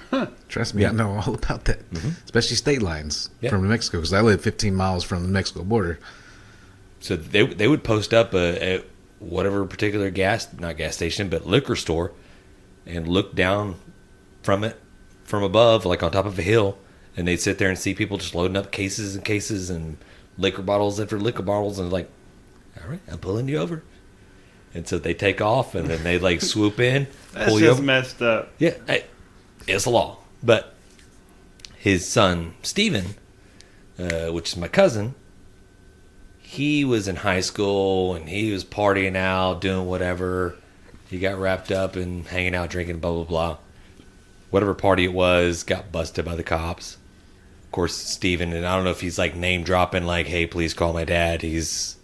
Trust me, I know all about that, especially state lines from New Mexico, because I live 15 miles from the Mexico border. So they would post up a whatever particular not gas station, but liquor store, and look down from above, like on top of a hill, and they'd sit there and see people just loading up cases and cases and liquor bottles after liquor bottles, and like, all right, I'm pulling you over. And so they take off, and then they like swoop in, That's pull you just over. messed up. Yeah, it's a law. But his son, Steven, which is my cousin, he was in high school, and he was partying out, doing whatever. He got wrapped up and hanging out, drinking, blah, blah, blah. Whatever party it was, got busted by the cops. Of course, Steven, and I don't know if he's like name dropping, like, hey, please call my dad. He's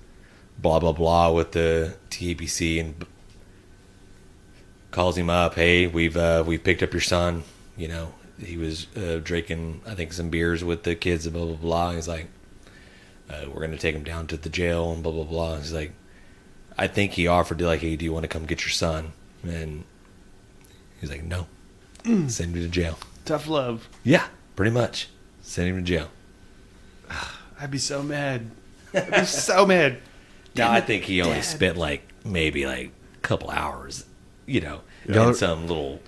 blah, blah, blah with the TABC, and calls him up. Hey, we've picked up your son. You know, he was drinking, I think, some beers with the kids, and blah, blah, blah. He's like, we're going to take him down to the jail, and blah, blah, blah. He's like, I think he offered to, like, hey, do you want to come get your son? And he's like, no. Send him to jail. Tough love. Yeah, pretty much. Send him to jail. I'd be so mad. I'd be so mad. Now, I think he only spent, like, maybe, like, a couple hours, you know, Yeah. in some little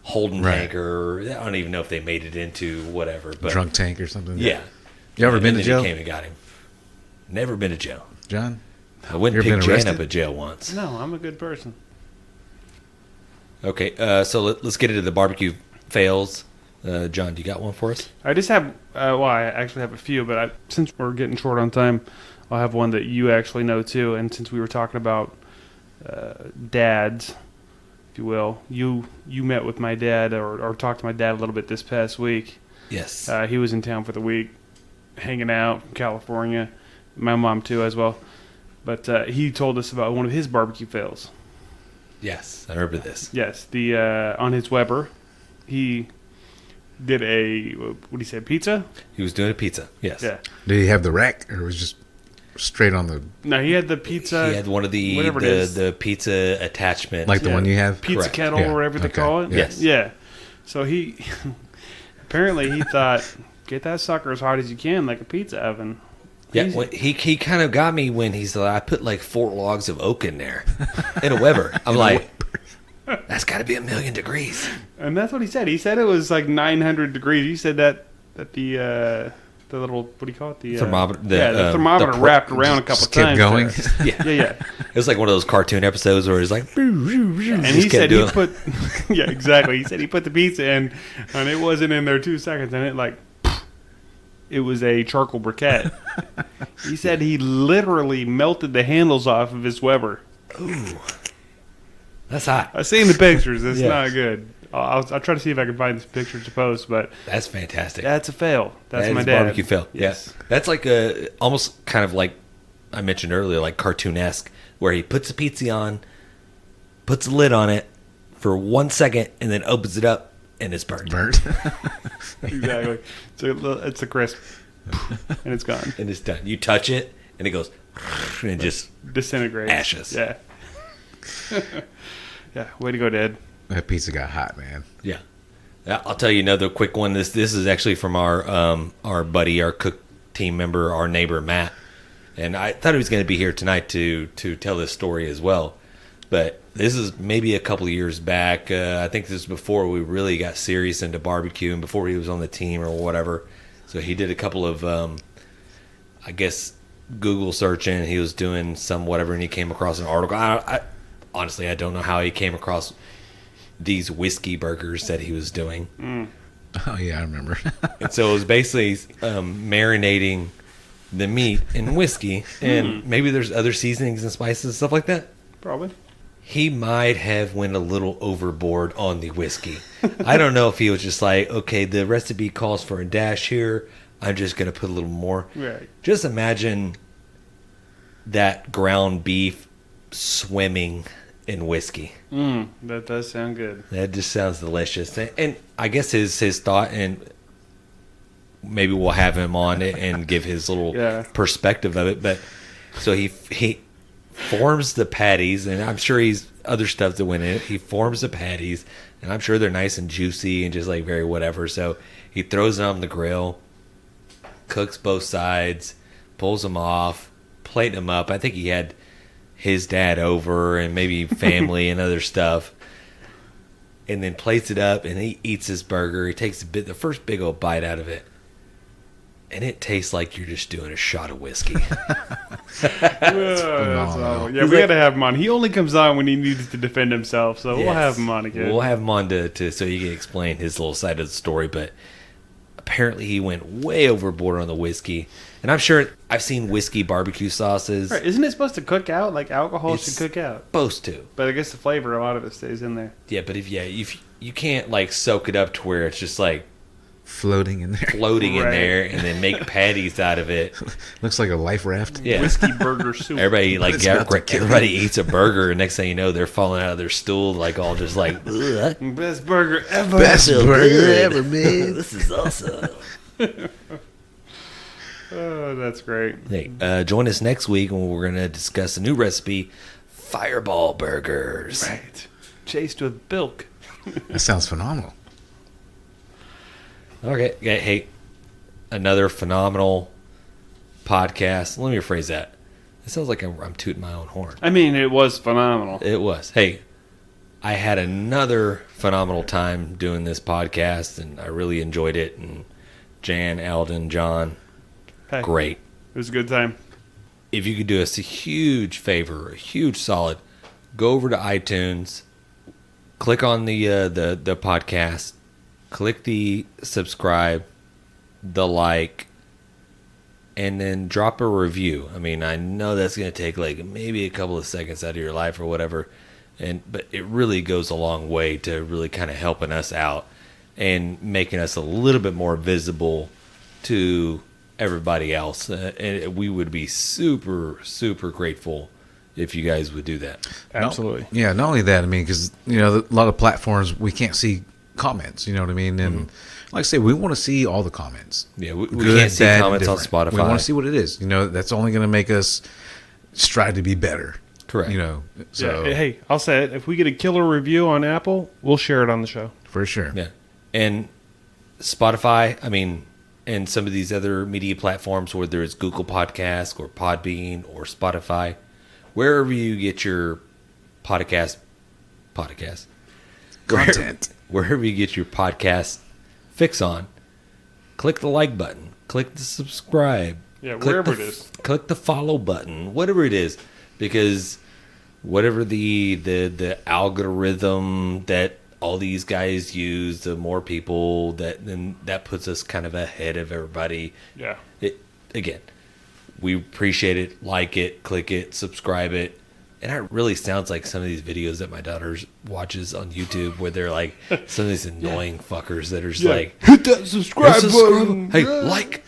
holding Right. tanker. I don't even know if they made it into whatever. But Drunk tank or something. yeah. You ever been And to then jail, he came and got him. Never been to jail. John? I went and You ever picked been Jan arrested? up at jail once. No, I'm a good person. Okay, so let's get into the barbecue fails. John, do you got one for us? I just have, I actually have a few, but since we're getting short on time, I'll have one that you actually know too. And since we were talking about dads, if you will, you met with my dad or talked to my dad a little bit this past week. Yes. He was in town for the week, hanging out in California. My mom too as well. But he told us about one of his barbecue fails. Yes, I remember this. Yes, the on his Weber, he did what do you say, pizza? He was doing a pizza. Yes. Yeah. Did he have the rack, or was it just straight on the, No, he had the pizza. He had one of whatever it is. the pizza attachment. like the one you have? Pizza Correct. kettle Yeah, or whatever they okay. call it. Yes. Yeah. So he apparently he thought, get that sucker as hot as you can, like a pizza oven. Yeah, He's- well, he kind of got me when he's like, I put like 4 logs of oak in there in a Weber. I'm like, that's got to be 1,000,000 degrees. And that's what he said. He said it was like 900 degrees. He said that the little, what do you call it? The Thermometer. the thermometer wrapped around a couple Just kept times. going. there. Yeah. Yeah. It was like one of those cartoon episodes where he's like, And he said he put, yeah, exactly. He said he put the pizza in, and it wasn't in there 2 seconds, and it like, it was a charcoal briquette. He said he literally melted the handles off of his Weber. ooh, that's hot. I've seen the pictures. It's Yeah. not good. I'll try to see if I can find this picture to post, but That's fantastic. that's a fail. That's That my is dad. barbecue fail. Yes. Yeah. That's like almost kind of like I mentioned earlier, like cartoonesque, where he puts the pizza on, puts a lid on it for 1 second, and then opens it up, and it's burnt. Exactly. So it's a crisp, and it's gone. And it's done. You touch it, and it goes, and it just disintegrates. Ashes. Yeah. Yeah. Way to go, Dad. That pizza got hot, man. Yeah. I'll tell you another quick one. This is actually from our buddy, our cook team member, our neighbor Matt, and I thought he was going to be here tonight to tell this story as well. But this is maybe a couple of years back. I think this is before we really got serious into barbecue and before he was on the team or whatever. So he did a couple of, I guess, Google searching. He was doing some whatever, and he came across an article. Honestly, I don't know how he came across these whiskey burgers that he was doing. Oh, yeah, I remember. And so it was basically marinating the meat in whiskey, and maybe there's other seasonings and spices and stuff like that. Probably. He might have went a little overboard on the whiskey. I don't know if he was just like, okay, the recipe calls for a dash here. I'm just going to put a little more. Right. Just imagine that ground beef swimming in whiskey. That does sound good. That just sounds delicious. And I guess his thought, and maybe we'll have him on it and give his little perspective of it. But so he forms the patties, and I'm sure he's other stuff that went in it. He forms the patties, and I'm sure they're nice and juicy and just like very whatever. So he throws them on the grill, cooks both sides, pulls them off, plating them up. I think he had his dad over and maybe family and other stuff, and then plates it up, and he eats his burger. He takes the first big old bite out of it, and it tastes like you're just doing a shot of whiskey. That's awful. Yeah, we got to have him on. He only comes on when he needs to defend himself, so we'll have him on again. We'll have him on to so he can explain his little side of the story, but apparently he went way overboard on the whiskey. And I'm sure I've seen whiskey barbecue sauces. Right. Isn't it supposed to cook out? Like alcohol should cook out. Supposed to. But I guess the flavor, a lot of it stays in there. Yeah, but if you can't like soak it up to where it's just like Floating in there. in there, and then make patties out of it. Looks like a life raft. Yeah. Whiskey burger soup. Everybody eats a burger, and next thing you know, they're falling out of their stool, like all just like, ugh. Best burger ever. Best burger ever, man. This is awesome. Oh, that's great. Hey, join us next week when we're going to discuss a new recipe, Fireball Burgers. Right. Chased with bilk. That sounds phenomenal. Okay. Hey, another phenomenal podcast. Let me rephrase that. It sounds like I'm tooting my own horn. I mean, it was phenomenal. It was. Hey, I had another phenomenal time doing this podcast, and I really enjoyed it. And Jan, Alden, John, great. It was a good time. If you could do us a huge favor, a huge solid, go over to iTunes, click on the podcast, click the subscribe, the like, and then drop a review. I mean, I know that's going to take like maybe a couple of seconds out of your life or whatever, but it really goes a long way to really kind of helping us out and making us a little bit more visible to everybody else. And we would be super, super grateful if you guys would do that. Absolutely. Not only that, I mean, because, a lot of platforms, we can't see comments, you know what I mean? And like I say, we want to see all the comments. Yeah, we Good, can't see bad, comments on different. Spotify. We want to see what it is. That's only going to make us strive to be better. Correct. So hey, I'll say it. If we get a killer review on Apple, we'll share it on the show. For sure. Yeah. And Spotify, and some of these other media platforms, whether it's Google Podcast or Podbean or Spotify, wherever you get your podcast Content. wherever you get your podcast fix on, click the like button, click the subscribe. Yeah, wherever it is. Click the follow button, whatever it is, because whatever the algorithm that all these guys use, the more people that puts us kind of ahead of everybody. Yeah. Again, we appreciate it. Like it, click it, subscribe it. And it really sounds like some of these videos that my daughter watches on YouTube where they're like some of these annoying fuckers that are just like, hit that subscribe button. Hey, like,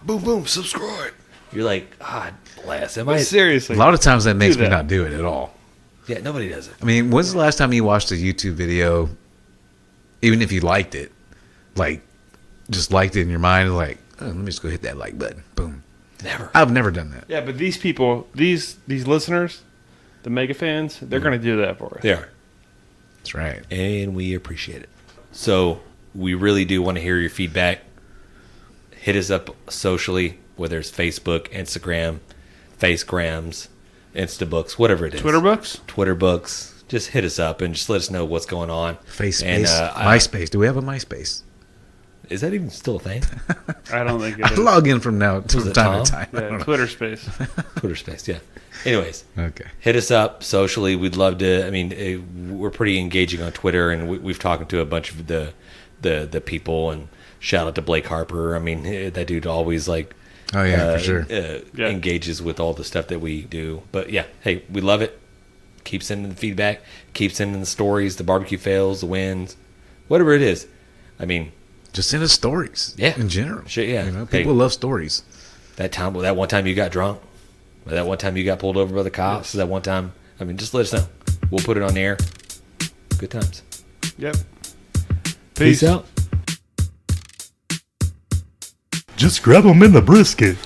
boom, boom, subscribe. You're like, God bless. Seriously. A lot of times that makes me not do it at all. Yeah, nobody does it. I mean, when's the last time you watched a YouTube video, even if you liked it, like, just liked it in your mind, like, oh, let me just go hit that like button. Boom. Never. I've never done that. Yeah, but these people, these listeners, the mega fans, they're going to do that for us. They are. That's right. And we appreciate it. So we really do want to hear your feedback. Hit us up socially, whether it's Facebook, Instagram, Facegrams, Instabooks, whatever it is. Twitter books? Twitter books. Just hit us up and just let us know what's going on. MySpace. MySpace. Do we have a MySpace? Is that even still a thing? I don't think it I is. log in from time it to Tom? time. Yeah, Twitter space. Twitter space, yeah. Anyways, Okay. hit us up socially. We'd love to. I mean, we're pretty engaging on Twitter, and we've talked to a bunch of the people. And shout out to Blake Harper. I mean, that dude always like. Oh yeah, for sure. Engages with all the stuff that we do. But yeah, hey, we love it. Keep sending the feedback. Keep sending the stories, the barbecue fails, the wins, whatever it is. I mean, just send us stories. Yeah. In general. Shit, yeah. You know, people love stories. that one time you got drunk, that one time you got pulled over by the cops, that one time. I mean, just let us know. We'll put it on the air. Good times. Yep. Peace out. Just grab them in the brisket.